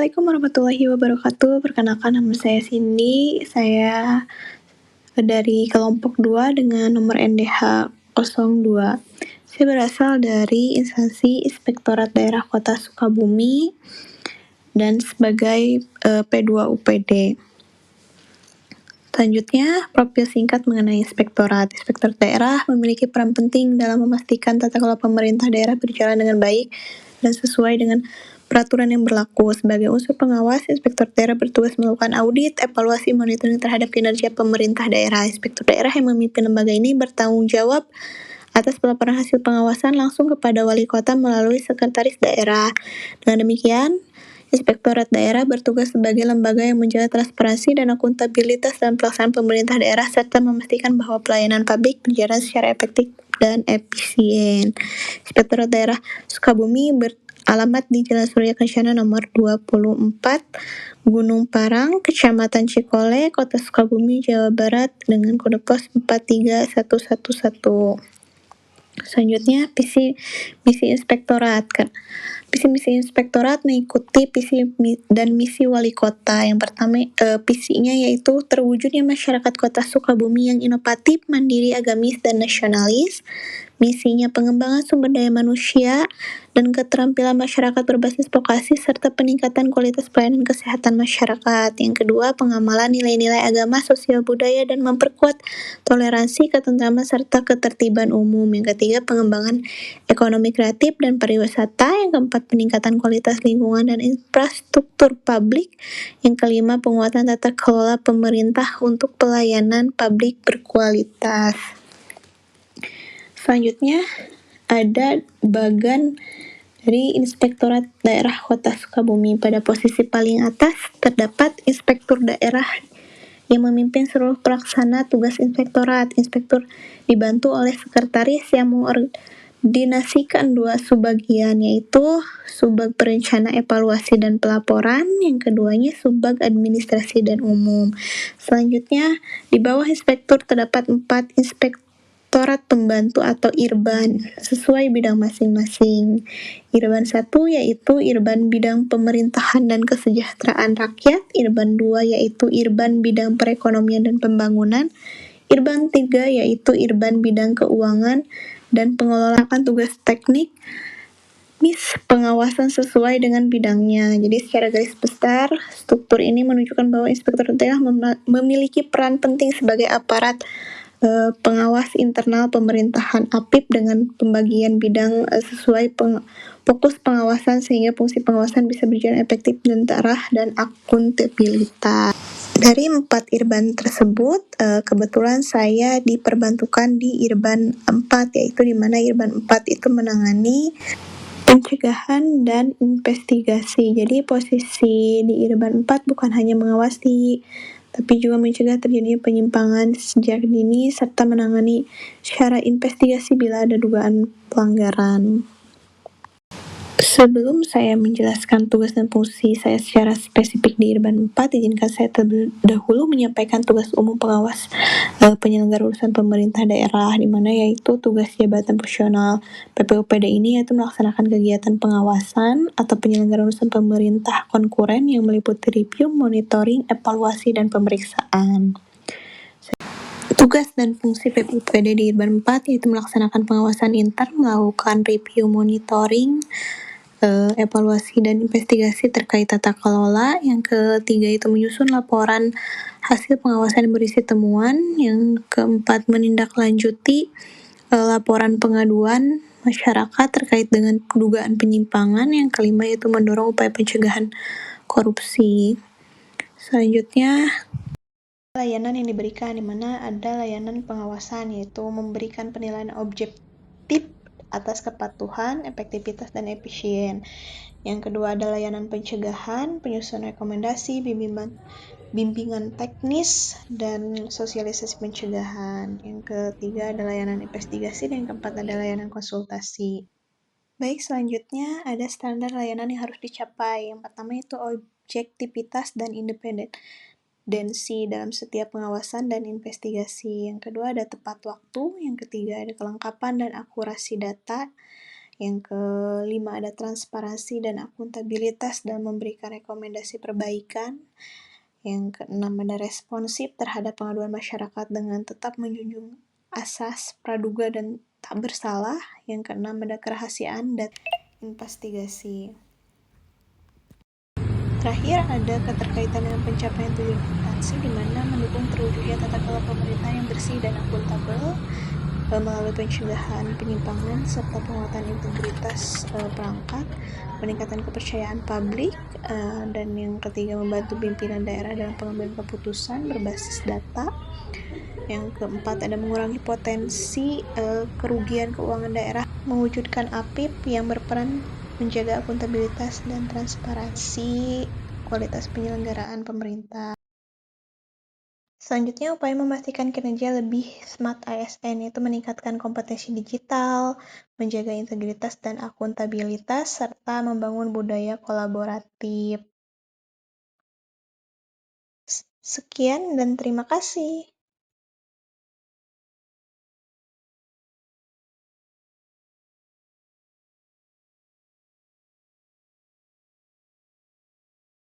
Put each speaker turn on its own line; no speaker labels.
Assalamualaikum warahmatullahi wabarakatuh. Perkenalkan nama saya Cindy. Saya dari kelompok 2 dengan nomor NDH 02. Saya berasal dari instansi Inspektorat Daerah Kota Sukabumi dan sebagai P2 UPD. Selanjutnya, profil singkat mengenai Inspektorat. Inspektorat daerah memiliki peran penting dalam memastikan tata kelola pemerintah daerah berjalan dengan baik dan sesuai dengan peraturan yang berlaku. Sebagai unsur pengawas, Inspektorat daerah bertugas melakukan audit, evaluasi, monitoring terhadap kinerja pemerintah daerah. Inspektur daerah yang memimpin lembaga ini bertanggung jawab atas pelaporan hasil pengawasan langsung kepada wali kota melalui sekretaris daerah. Dengan demikian, Inspektorat daerah bertugas sebagai lembaga yang menjaga transparansi dan akuntabilitas dalam pelaksanaan pemerintah daerah serta memastikan bahwa pelayanan publik berjalan secara efektif dan efisien. Inspektorat daerah Sukabumi beralamat di Jalan Surya Kencana nomor 24, Gunung Parang, Kecamatan Cikole, Kota Sukabumi, Jawa Barat dengan kode pos 43111. Selanjutnya, visi misi inspektorat. Visi misi inspektorat mengikuti visi dan misi wali kota. Yang pertama, visinya yaitu terwujudnya masyarakat Kota Sukabumi yang inovatif, mandiri, agamis, dan nasionalis. Misinya pengembangan sumber daya manusia dan keterampilan masyarakat berbasis vokasi serta peningkatan kualitas pelayanan kesehatan masyarakat. Yang kedua, pengamalan nilai-nilai agama, sosial budaya dan memperkuat toleransi, ketentraman serta ketertiban umum. Yang ketiga, pengembangan ekonomi kreatif dan pariwisata. Yang keempat, peningkatan kualitas lingkungan dan infrastruktur publik. Yang kelima, penguatan tata kelola pemerintah untuk pelayanan publik berkualitas. Selanjutnya, ada bagan dari Inspektorat Daerah Kota Sukabumi. Pada posisi paling atas terdapat Inspektur Daerah yang memimpin seluruh pelaksana tugas inspektorat. Inspektur dibantu oleh sekretaris yang mengordinasikan dua subbagian, yaitu subbag perencana evaluasi dan pelaporan, yang keduanya subbag administrasi dan umum. Selanjutnya, di bawah inspektur terdapat 4 inspektorat pembantu atau IRBAN sesuai bidang masing-masing. IRBAN 1 yaitu IRBAN bidang pemerintahan dan kesejahteraan rakyat, IRBAN 2 yaitu IRBAN bidang perekonomian dan pembangunan, IRBAN 3 yaitu IRBAN bidang keuangan dan pengelolaan tugas teknik, MIS pengawasan sesuai dengan bidangnya. Jadi secara garis besar, struktur ini menunjukkan bahwa Inspektur Daerah memiliki peran penting sebagai aparat pengawas internal pemerintahan APIP dengan pembagian bidang sesuai fokus pengawasan sehingga fungsi pengawasan bisa berjalan efektif dan terarah dan akuntabilitas. Dari 4 IRBAN tersebut, kebetulan saya diperbantukan di IRBAN 4, yaitu di mana IRBAN 4 itu menangani pencegahan dan investigasi. Jadi posisi di IRBAN 4 bukan hanya mengawasi, tapi juga mencegah terjadinya penyimpangan sejak dini serta menangani secara investigasi bila ada dugaan pelanggaran. Sebelum saya menjelaskan tugas dan fungsi saya secara spesifik di IRBAN 4, izinkan saya terlebih dahulu menyampaikan tugas umum pengawas penyelenggara urusan pemerintah daerah, di mana yaitu tugas jabatan profesional PPUPD ini yaitu melaksanakan kegiatan pengawasan atau penyelenggaraan urusan pemerintah konkuren yang meliputi review, monitoring, evaluasi, dan pemeriksaan. Tugas dan fungsi PPUPD di IRBAN 4 yaitu melaksanakan pengawasan intern, melakukan review, monitoring, evaluasi dan investigasi terkait tata kelola. Yang ketiga itu menyusun laporan hasil pengawasan berisi temuan. Yang keempat menindaklanjuti laporan pengaduan masyarakat terkait dengan dugaan penyimpangan. Yang kelima yaitu mendorong upaya pencegahan korupsi. Selanjutnya, layanan yang diberikan, di mana ada layanan pengawasan yaitu memberikan penilaian objektif atas kepatuhan, efektivitas, dan efisien. Yang kedua ada layanan pencegahan, penyusunan rekomendasi, bimbingan teknis, dan sosialisasi pencegahan. Yang ketiga ada layanan investigasi, dan yang keempat ada layanan konsultasi. Baik, selanjutnya ada standar layanan yang harus dicapai. Yang pertama itu objektivitas dan independensi dalam setiap pengawasan dan investigasi. Yang kedua ada tepat waktu. Yang ketiga ada kelengkapan dan akurasi data. Yang kelima ada transparansi dan akuntabilitas dalam memberikan rekomendasi perbaikan. Yang keenam ada responsif terhadap pengaduan masyarakat dengan tetap menjunjung asas praduga dan tak bersalah. Yang keenam ada kerahasiaan dan investigasi. Terakhir ada keterkaitan dengan pencapaian tujuan akuntansi, di mana mendukung terwujudnya tata kelola pemerintahan yang bersih dan akuntabel melalui pencegahan penyimpangan serta penguatan integritas perangkat, peningkatan kepercayaan publik, dan yang ketiga membantu pimpinan daerah dalam pengambilan keputusan berbasis data. Yang keempat ada mengurangi potensi kerugian keuangan daerah, mewujudkan APIP yang berperan menjaga akuntabilitas dan transparansi kualitas penyelenggaraan pemerintah. Selanjutnya, upaya memastikan kinerja lebih smart ASN, yaitu meningkatkan kompetensi digital, menjaga integritas dan akuntabilitas, serta membangun budaya kolaboratif. Sekian dan terima kasih.